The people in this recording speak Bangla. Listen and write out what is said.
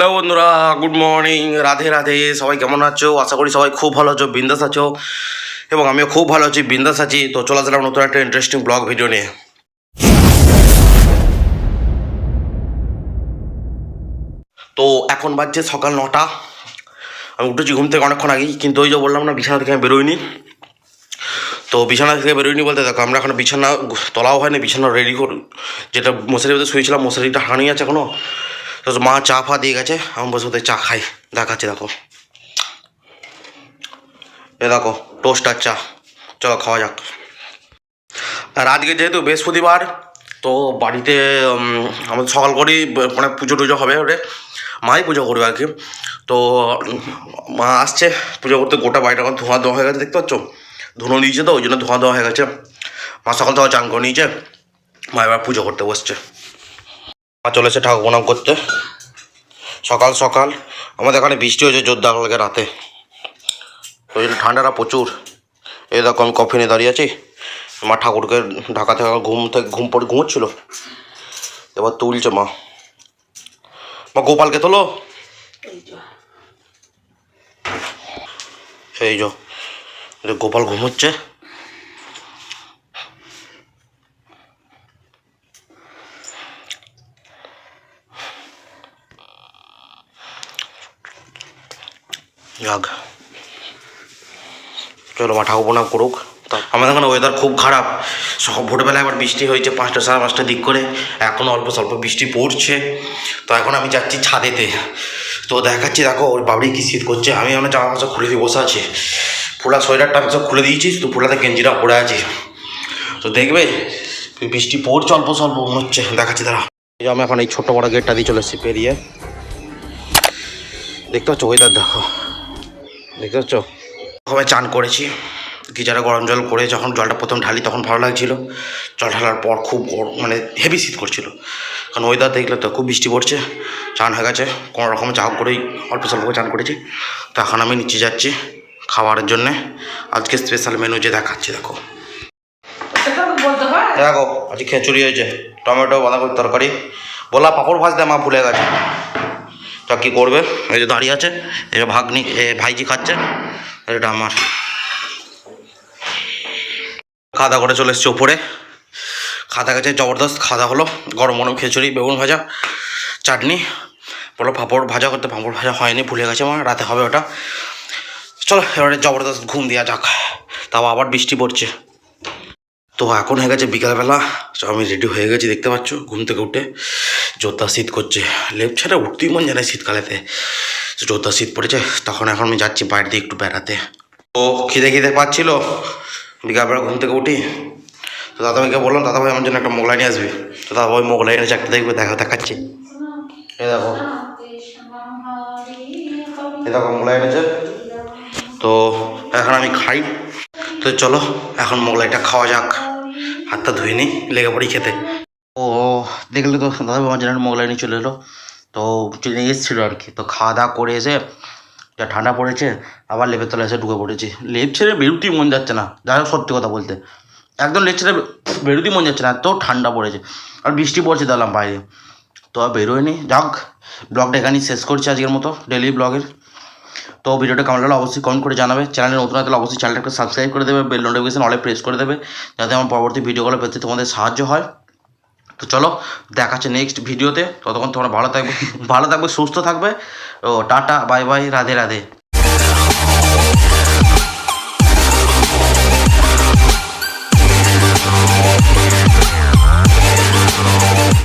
হ্যালো বন্ধুরা, গুড মর্নিং, রাধে রাধে। সবাই কেমন আছো? আশা করি সবাই খুব ভালো আছো, বিন্দাস আছো, এবং আমিও খুব ভালো আছি, বিন্দাস আছি। তো চলে আসলাম নতুন একটা ইন্টারেস্টিং ব্লগ ভিডিও নিয়ে। তো এখন বাজছে সকাল 9টা। আমি উঠেছি ঘুম থেকে অনেকক্ষণ আগেই, কিন্তু ওই যে বললাম না, বিছানা থেকে আমি বেরোইনি। তো বিছানা থেকে বেরোয়নি বলতে দেখো, আমরা এখন বিছানা তোলাও হয়নি, বিছানা রেডি করি, যেটা মশারির মধ্যে শুয়েছিলাম মশারিটা হানি আছে এখনো। তো মা চা ফা দিয়ে গেছে, আমি বসে বসে চা খাই, দেখাচ্ছি দেখো। এ দেখো টোস্ট আর চা, চলো খাওয়া যাক। আর আজকে যেহেতু বৃহস্পতিবার, তো বাড়িতে আমাদের সকাল করেই মানে পুজো টুজো হবে, ওরে মাই পুজো করবে আর কি। তো মা আসছে পুজো করতে, গোটা বাড়িটা এখন ধোঁয়া দেওয়া হয়ে গেছে, দেখতে পাচ্ছ, ধুনো দিয়েছে তো ওই জন্য ধোঁয়া দেওয়া হয়ে গেছে। মা সকাল থেকে চান করে নিয়েছে, মা এবার পুজো করতে বসছে। মা চলেছে ঠাকুর প্রণাম করতে সকাল সকাল। আমাদের এখানে বৃষ্টি হয়েছে জোরদার লাগে রাতে, ওই জন্য ঠান্ডাটা প্রচুর। এই দেখো আমি কফি নিয়ে দাঁড়িয়ে আছি, মা ঠাকুরকে ঢাকা থেকে ঘুম পড়ে ঘুমোচ্ছিল, এবার তুলছে মা। মা গোপালকে তোলো, এই যো গোপাল ঘুমোচ্ছে। যাক চলো মা ঠাকুর প্রণাম করুক। আমাদের এখানে ওয়েদার খুব খারাপ। ভোরবেলা একবার বৃষ্টি হয়েছে 5টা সাড়ে 5টার দিক করে, এখন অল্প স্বল্প বৃষ্টি পড়ছে। তো এখন আমি যাচ্ছি ছাদেতে, তো দেখাচ্ছি দেখো ওর বাবরি কি শীত করছে। আমি আমার জামা কাপড় খুলে দিয়ে বসে আছি, পুরা সোয়েটারটা সব খুলে দিয়েছি, তো পুরাতে গেঞ্জিটা পরে আছি। তো দেখবে বৃষ্টি পড়ছে অল্প স্বল্প মনে হচ্ছে, দেখাচ্ছি তারা। আমি এখন এই ছোট্ট বড় গেটটা দিয়ে চলে এসেছি পেরিয়ে, দেখতে পাচ্ছ ওয়েদার দেখো, দেখতে পাচ্ছ। সবাই চান করেছি, গিজারে গরম জল করে যখন জলটা প্রথম ঢালি তখন ভালো লাগছিল, জল ঢালার পর খুব মানে হেভি শীত করছিল, কারণ ওয়েদার দেখলে তো খুব বৃষ্টি পড়ছে। চান হয়ে গেছে, কোনো রকম চা করেই অল্প স্বল্প চান করেছি। তো এখন আমি নিচে যাচ্ছি খাবারের জন্যে। আজকে স্পেশাল মেনু যে দেখাচ্ছি দেখো, দেখো আজকে খিচুড়ি হয়েছে, টমেটো বাঁধাকপির তরকারি, বলা পাঁপড় ভাজতে মা ভুলে গেছে। তা কী করবে, এই যে দাঁড়িয়ে আছে, এই যে ভাইজি খাচ্ছে, এটা আমার। খাওয়া দাওয়া করে চলে এসছে উপরে, খাওয়া গেছে জবরদস্ত খাওয়া হলো, গরম গরম খিচুড়ি, বেগুন ভাজা, চাটনি, বলো পাঁপড় ভাজা করতে, পাঁপড় ভাজা হয়নি, ভুলে গেছে আমার, রাতে হবে ওটা। চলো এবারে জবরদস্ত ঘুম দেওয়া যাক, তাও আবার বৃষ্টি পড়ছে। তো এখন হয়ে গেছে বিকালবেলা, আমি রেডি হয়ে গেছি, দেখতে পাচ্ছ ঘুম থেকে উঠে। জোরদার শীত করছে, লেপ ছেড়ে উঠতেই মন জানে শীতকালেতে, জোরদার শীত পড়েছে। তখন এখন আমি যাচ্ছি বাইরে দিয়ে একটু বেড়াতে। ও খিদে পাচ্ছিল, বিকালবেলা ঘুম থেকে উঠি, তো দাদাভাইকে বললাম দাদাভাই আমার জন্য একটা মোগলাই নিয়ে আসবি। তো দাদাভাই মোগলাই এনেছে, একটা দেখবে দেখাচ্ছি, এই দেখো, এই দেখো মোগলাই এনেছে। তো এখন আমি খাই, তো চলো এখন মোগলাইটা খাওয়া যাক, হাতটা ধুয়ে নিই, লেগে পড়ি খেতে। ও দেখলে তো দাদাভাই আমার জন্য মোগলাই নিয়ে চলে এলো, তো চলে এসেছিলো আর কি। তো খাওয়া দাওয়া করে এসে যা ঠান্ডা পড়েছে, আবার লেপের তলায় এসে ঢুকে পড়েছি। লেপ ছেড়ে বেরোতেই মন যাচ্ছে না, যাই হোক সত্যি কথা বলতে, একদম লেপ ছেড়ে বেরোতেই মন যাচ্ছে না, এত ঠান্ডা পড়েছে, আর বৃষ্টি পড়ছে দেখলাম বাইরে, তো আর বেরোয়নি। যাক ব্লগটা এখানেই শেষ করছি আজকের মতো ডেলি ব্লগের। তো ভিডিওটা কেমন লাগলো অবশ্যই কমেন্ট করে জানাবে, চ্যানেলে নতুন হলে অবশ্যই চ্যানেলটাকে সাবস্ক্রাইব করে দেবে, বেল নোটিফিকেশন অলে প্রেস করে দেবে, যাতে আমার পরবর্তী ভিডিওগুলো পেতে তোমাদের সাহায্য হয়। তো চলো দেখাচ্ছে নেক্সট ভিডিওতে, ততক্ষণ তোমরা ভালো থাকবে সুস্থ থাকবে। ও টাটা বাই বাই, রাধে রাধে।